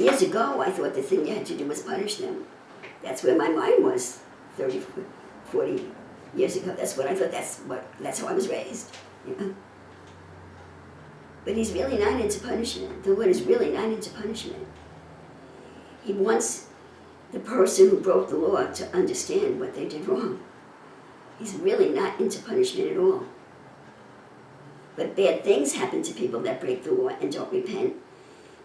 Years ago, I thought the thing you had to do was punish them. That's where my mind was 30, 40 years ago. That's what I thought, that's how I was raised. You know? But he's really not into punishment. The Lord is really not into punishment. He wants the person who broke the law to understand what they did wrong. He's really not into punishment at all. But bad things happen to people that break the law and don't repent,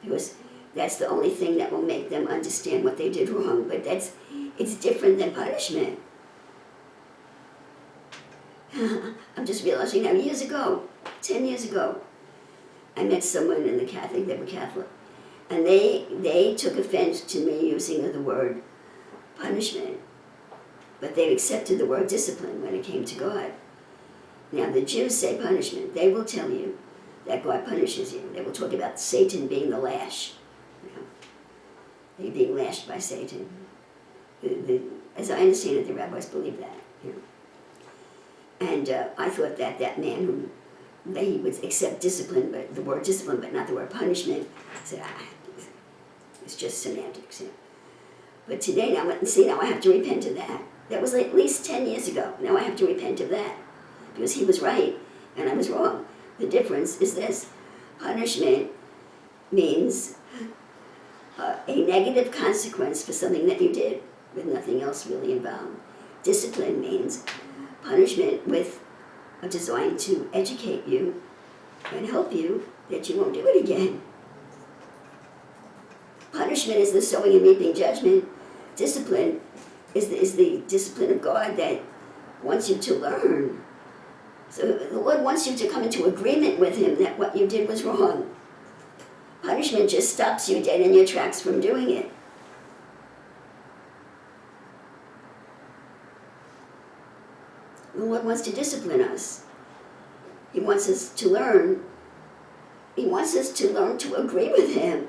because that's the only thing that will make them understand what they did wrong. But it's different than punishment. I'm just realizing now, years ago, 10 years ago, I met someone in the Catholic, they were Catholic, and they took offense to me using the word punishment, but they accepted the word discipline when it came to God. Now the Jews say punishment. They will tell you that God punishes you. They will talk about Satan being the lash. You know, you're being lashed by Satan. As I understand it, the rabbis believe that. You know. And I thought that man that he would accept discipline, but the word discipline, but not the word punishment, I said, it's just semantics. You know. But today, now I have to repent of that. That was at least 10 years ago. Now I have to repent of that, because he was right and I was wrong. The difference is this: punishment means a negative consequence for something that you did, with nothing else really involved. Discipline means punishment with a design to educate you and help you that you won't do it again. Punishment is the sowing and reaping judgment. Discipline is the discipline of God that wants you to learn. So the Lord wants you to come into agreement with Him that what you did was wrong. Punishment just stops you dead in your tracks from doing it. The Lord wants to discipline us. He wants us to learn. He wants us to learn to agree with Him.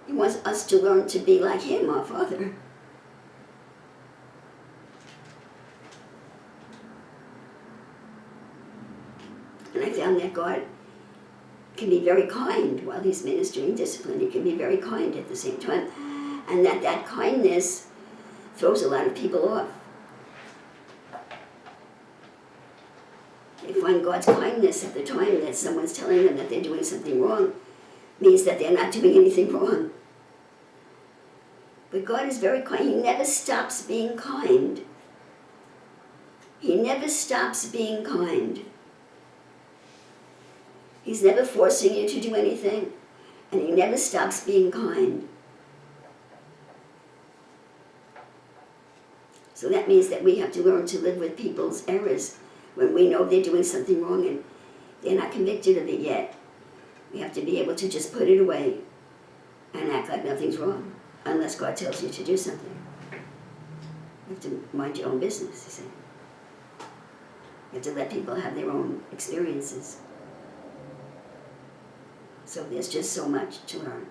He wants us to learn to be like Him, our Father. And I found that God can be very kind while He's ministering discipline. He can be very kind at the same time. And that kindness throws a lot of people off. They find God's kindness at the time that someone's telling them that they're doing something wrong means that they're not doing anything wrong. But God is very kind. He never stops being kind. He never stops being kind. He's never forcing you to do anything, and He never stops being kind. So that means that we have to learn to live with people's errors when we know they're doing something wrong and they're not convicted of it yet. We have to be able to just put it away and act like nothing's wrong, unless God tells you to do something. You have to mind your own business, you see. You have to let people have their own experiences. So there's just so much to learn.